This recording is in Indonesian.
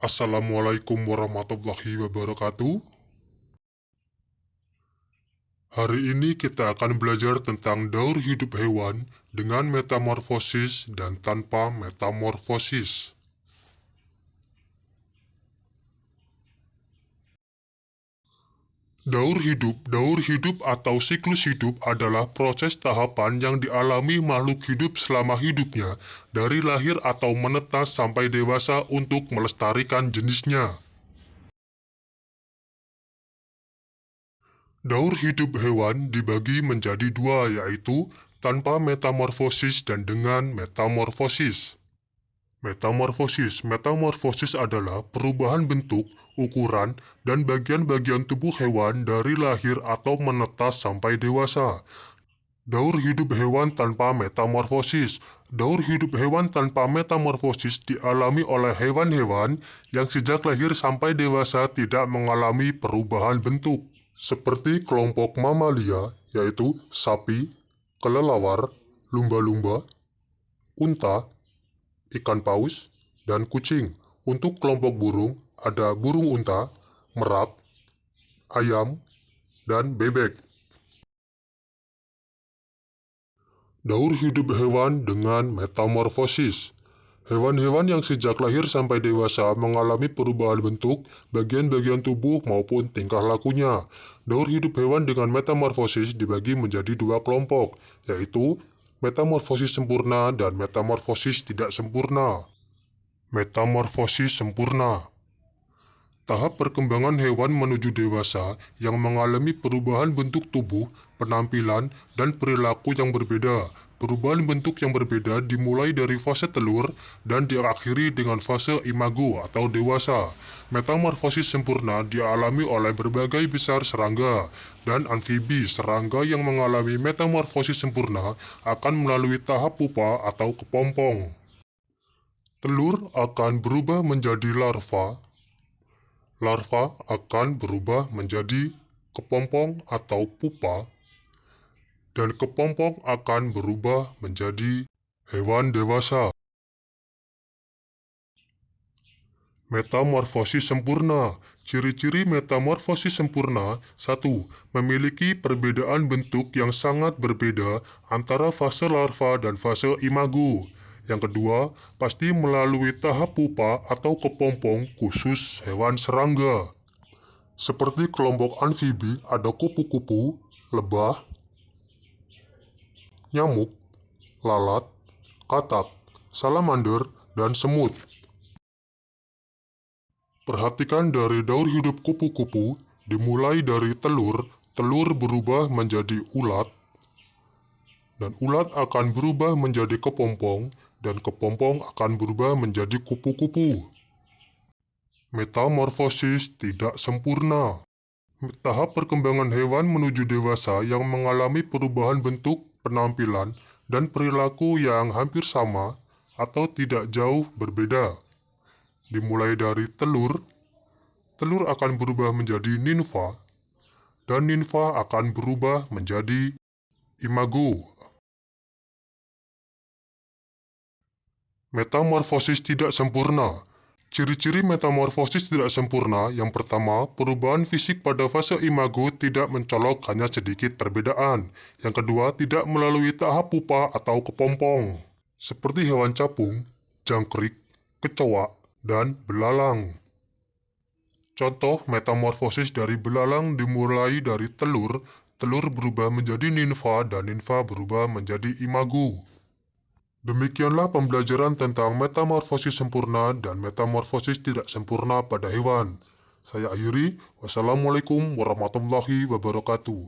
Assalamualaikum warahmatullahi wabarakatuh. Hari ini kita akan belajar tentang daur hidup hewan dengan metamorfosis dan tanpa metamorfosis. Daur hidup atau siklus hidup adalah proses tahapan yang dialami makhluk hidup selama hidupnya, dari lahir atau menetas sampai dewasa untuk melestarikan jenisnya. Daur hidup hewan dibagi menjadi dua, yaitu tanpa metamorfosis dan dengan metamorfosis. Metamorfosis adalah perubahan bentuk, ukuran, dan bagian-bagian tubuh hewan dari lahir atau menetas sampai dewasa. Daur hidup hewan tanpa metamorfosis. Daur hidup hewan tanpa metamorfosis dialami oleh hewan-hewan yang sejak lahir sampai dewasa tidak mengalami perubahan bentuk, seperti kelompok mamalia, yaitu sapi, kelelawar, lumba-lumba, unta, ikan paus, dan kucing. Untuk kelompok burung, ada burung unta, merak, ayam, dan bebek. Daur hidup hewan dengan metamorfosis. Hewan-hewan yang sejak lahir sampai dewasa mengalami perubahan bentuk, bagian-bagian tubuh, maupun tingkah lakunya. Daur hidup hewan dengan metamorfosis dibagi menjadi dua kelompok, yaitu metamorfosis sempurna dan metamorfosis tidak sempurna. Metamorfosis sempurna. Tahap perkembangan hewan menuju dewasa yang mengalami perubahan bentuk tubuh, penampilan, dan perilaku yang berbeda. Perubahan bentuk yang berbeda dimulai dari fase telur dan diakhiri dengan fase imago atau dewasa. Metamorfosis sempurna dialami oleh berbagai besar serangga dan amfibi. Serangga yang mengalami metamorfosis sempurna akan melalui tahap pupa atau kepompong. Telur akan berubah menjadi larva. Larva akan berubah menjadi kepompong atau pupa, dan kepompong akan berubah menjadi hewan dewasa. Metamorfosis sempurna. Ciri-ciri metamorfosis sempurna: 1. Memiliki perbedaan bentuk yang sangat berbeda antara fase larva dan fase imago. Yang kedua, pasti melalui tahap pupa atau kepompong khusus hewan serangga. Seperti kelompok amfibi, ada kupu-kupu, lebah, nyamuk, lalat, katak, salamander, dan semut. Perhatikan dari daur hidup kupu-kupu, dimulai dari telur, telur berubah menjadi ulat, dan ulat akan berubah menjadi kepompong, dan kepompong akan berubah menjadi kupu-kupu. Metamorfosis tidak sempurna. Tahap perkembangan hewan menuju dewasa yang mengalami perubahan bentuk, penampilan, dan perilaku yang hampir sama atau tidak jauh berbeda. Dimulai dari telur, telur akan berubah menjadi nimfa, dan nimfa akan berubah menjadi imago. Metamorfosis tidak sempurna. Ciri-ciri metamorfosis tidak sempurna: yang pertama, perubahan fisik pada fase imago tidak mencolok, hanya sedikit perbedaan. Yang kedua, tidak melalui tahap pupa atau kepompong, seperti hewan capung, jangkrik, kecoa, dan belalang. Contoh metamorfosis dari belalang dimulai dari telur, telur berubah menjadi nimfa, dan nimfa berubah menjadi imago. Demikianlah pembelajaran tentang metamorfosis sempurna dan metamorfosis tidak sempurna pada hewan. Saya akhiri, wassalamualaikum warahmatullahi wabarakatuh.